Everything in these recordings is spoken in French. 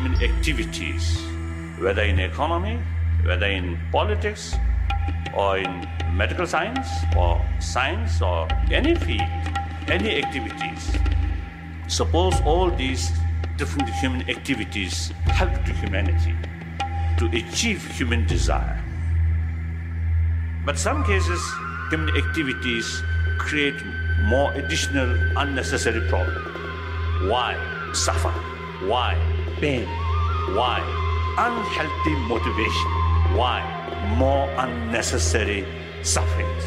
human activities, whether in economy, whether in politics, or in medical science, or any field, any activities. Suppose all these different human activities help to humanity to achieve human desire. But some cases, human activities create more additional unnecessary problems. Why suffer? Why pain? Why unhealthy motivation? Why more unnecessary sufferings?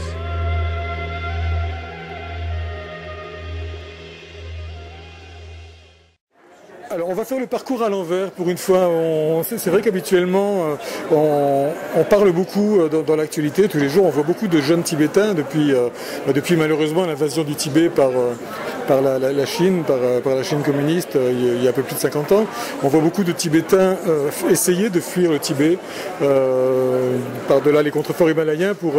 Alors on va faire le parcours à l'envers pour une fois. C'est vrai qu'habituellement on parle beaucoup dans l'actualité. Tous les jours on voit beaucoup de jeunes Tibétains depuis malheureusement l'invasion du Tibet par la Chine, par la Chine communiste il y a un peu plus de 50 ans. On voit beaucoup de Tibétains essayer de fuir le Tibet par-delà les contreforts himalayens pour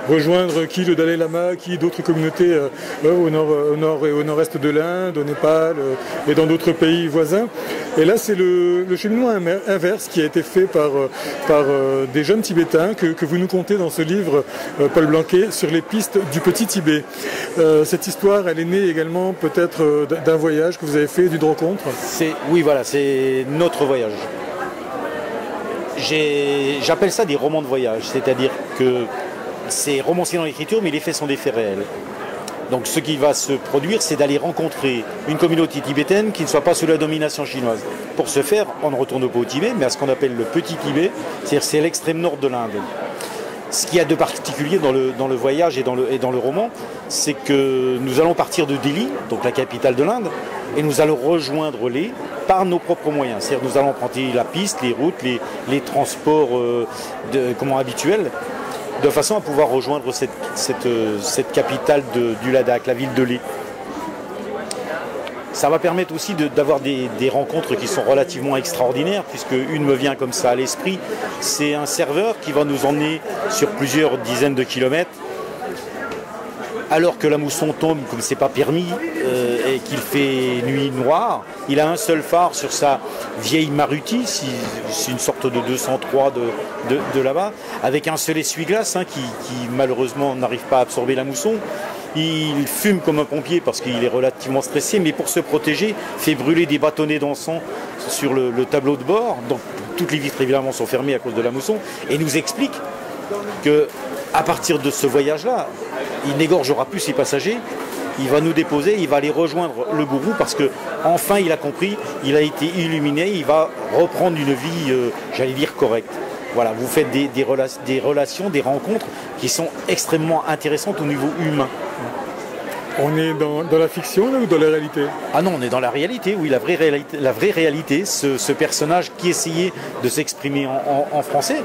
rejoindre qui le Dalai Lama, qui d'autres communautés au nord et au nord-est de l'Inde, au Népal et dans d'autres pays voisins. Et là c'est le cheminement inverse qui a été fait par des jeunes Tibétains que vous nous contez dans ce livre, Paul Blanquet, sur les pistes du Petit Tibet. Cette histoire, elle est née également peut-être d'un voyage que vous avez fait, d'une rencontre. Oui, voilà, c'est notre voyage. J'appelle ça des romans de voyage, c'est-à-dire que c'est romancé dans l'écriture, mais les faits sont des faits réels. Donc ce qui va se produire, c'est d'aller rencontrer une communauté tibétaine qui ne soit pas sous la domination chinoise. Pour ce faire, on ne retourne pas au Tibet, mais à ce qu'on appelle le Petit Tibet, c'est-à-dire c'est l'extrême nord de l'Inde. Ce qu'il y a de particulier dans le voyage et dans le roman, c'est que nous allons partir de Delhi, donc la capitale de l'Inde, et nous allons rejoindre Leh par nos propres moyens. C'est-à-dire nous allons emprunter la piste, les routes, les transports habituels, de façon à pouvoir rejoindre cette capitale du Ladakh, la ville de Leh. Ça va permettre aussi d'avoir des rencontres qui sont relativement extraordinaires, puisque une me vient comme ça à l'esprit, c'est un serveur qui va nous emmener sur plusieurs dizaines de kilomètres, alors que la mousson tombe comme c'est pas permis et qu'il fait nuit noire. Il a un seul phare sur sa vieille Maruti, c'est une sorte de 203 de là-bas, avec un seul essuie-glace qui malheureusement n'arrive pas à absorber la mousson. Il fume comme un pompier parce qu'il est relativement stressé, mais pour se protéger, fait brûler des bâtonnets d'encens sur le tableau de bord. Donc toutes les vitres évidemment sont fermées à cause de la mousson, et nous explique que à partir de ce voyage-là, il n'égorgera plus ses passagers. Il va nous déposer, il va aller rejoindre le gourou parce que enfin il a compris, il a été illuminé, il va reprendre une vie, j'allais dire, correcte. Voilà, vous faites des relations, des rencontres qui sont extrêmement intéressantes au niveau humain. On est dans la fiction là, ou dans la réalité? Ah non, on est dans la réalité, oui, la vraie réalité. Ce personnage qui essayait de s'exprimer en français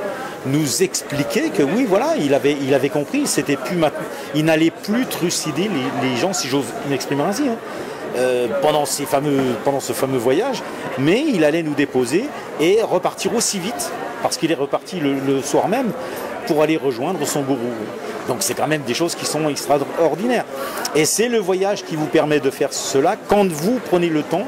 nous expliquait que oui, voilà, il avait compris, il n'allait plus trucider les gens, si j'ose m'exprimer ainsi, pendant ce fameux voyage, mais il allait nous déposer et repartir aussi vite, parce qu'il est reparti le soir même pour aller rejoindre son gourou. Donc c'est quand même des choses qui sont extraordinaires. Et c'est le voyage qui vous permet de faire cela quand vous prenez le temps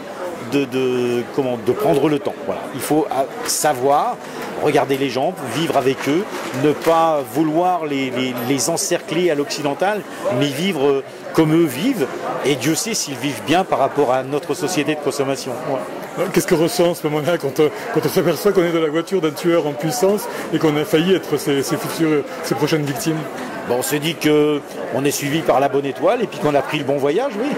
de prendre le temps. Voilà. Il faut savoir regarder les gens, vivre avec eux, ne pas vouloir les encercler à l'occidental, mais vivre comme eux vivent. Et Dieu sait s'ils vivent bien par rapport à notre société de consommation. Ouais. Qu'est-ce qu'on ressent en ce moment-là quand on s'aperçoit qu'on est dans la voiture d'un tueur en puissance et qu'on a failli être ses prochaines victimes? Bon, on se dit qu'on est suivi par la bonne étoile et puis qu'on a pris le bon voyage, oui.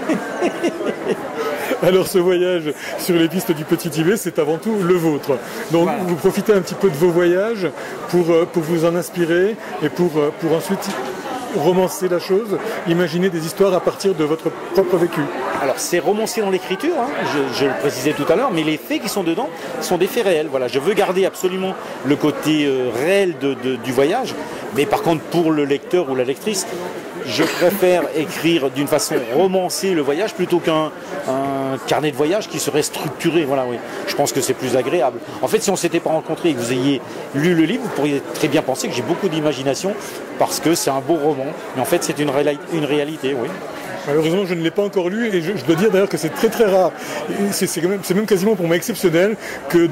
Alors ce voyage sur les pistes du Petit Tibet, c'est avant tout le vôtre. Donc voilà. Vous profitez un petit peu de vos voyages pour vous en inspirer et pour ensuite romancer la chose, imaginer des histoires à partir de votre propre vécu. Alors c'est romancé dans l'écriture, je le précisais tout à l'heure, mais les faits qui sont dedans sont des faits réels. Voilà, je veux garder absolument le côté réel du voyage, mais par contre pour le lecteur ou la lectrice, je préfère écrire d'une façon romancée le voyage plutôt qu'un carnet de voyage qui serait structuré. Voilà, oui. Je pense que c'est plus agréable. En fait, si on ne s'était pas rencontrés et que vous ayez lu le livre, vous pourriez très bien penser que j'ai beaucoup d'imagination parce que c'est un beau roman. Mais en fait, c'est une réalité, oui. Malheureusement, je ne l'ai pas encore lu et je dois dire d'ailleurs que c'est très très rare. C'est même quasiment pour moi exceptionnel que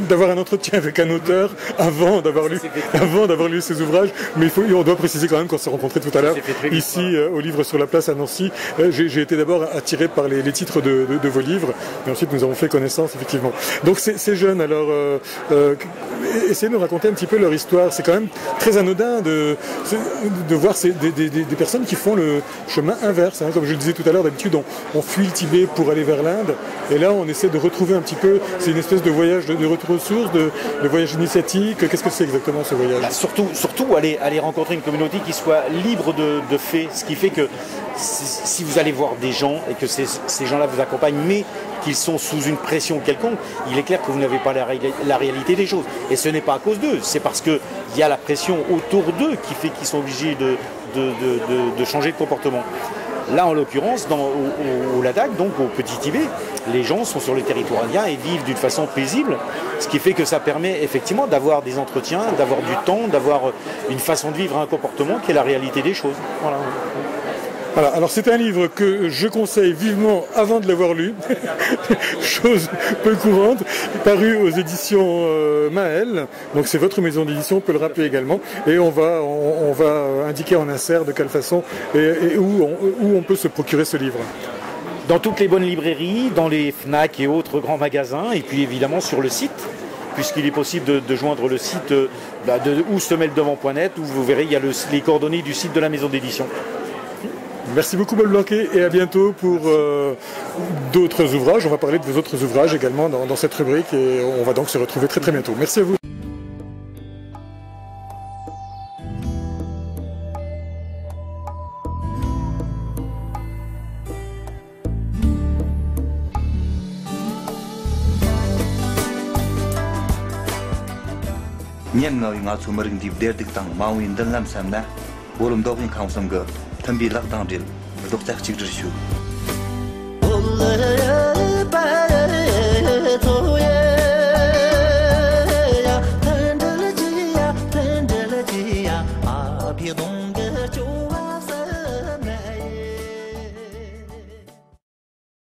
d'avoir un entretien avec un auteur avant d'avoir lu ses ouvrages. Mais on doit préciser quand même qu'on s'est rencontrés tout à l'heure ici au Livre sur la Place à Nancy. J'ai été d'abord attiré par les titres de vos livres et ensuite nous avons fait connaissance effectivement. Donc ces jeunes, alors essayez de nous raconter un petit peu leur histoire. C'est quand même très anodin de voir des personnes qui font le chemin inverse. Hein. Comme je le disais tout à l'heure, d'habitude on fuit le Tibet pour aller vers l'Inde et là on essaie de retrouver un petit peu, c'est une espèce de voyage de retour aux sources, de voyage initiatique. Qu'est-ce que c'est exactement ce voyage? Surtout aller rencontrer une communauté qui soit libre de faits, ce qui fait que si vous allez voir des gens et que ces gens-là vous accompagnent, mais qu'ils sont sous une pression quelconque, il est clair que vous n'avez pas la réalité des choses. Et ce n'est pas à cause d'eux, c'est parce qu'il y a la pression autour d'eux qui fait qu'ils sont obligés de changer de comportement. Là, en l'occurrence, au Ladakh, donc au Petit Tibet, les gens sont sur le territoire indien et vivent d'une façon paisible, ce qui fait que ça permet effectivement d'avoir des entretiens, d'avoir du temps, d'avoir une façon de vivre, un comportement qui est la réalité des choses. Voilà. Voilà, alors c'est un livre que je conseille vivement avant de l'avoir lu, chose peu courante, paru aux éditions Maël, donc c'est votre maison d'édition, on peut le rappeler également, et on va indiquer en insert de quelle façon et où on peut se procurer ce livre. Dans toutes les bonnes librairies, dans les FNAC et autres grands magasins, et puis évidemment sur le site, puisqu'il est possible de joindre le site ou semeldevant.net, où vous verrez, il y a les coordonnées du site de la maison d'édition. Merci beaucoup Paul Blanquet et à bientôt pour d'autres ouvrages. On va parler de vos autres ouvrages également dans cette rubrique et on va donc se retrouver très très bientôt. Merci à vous. Olay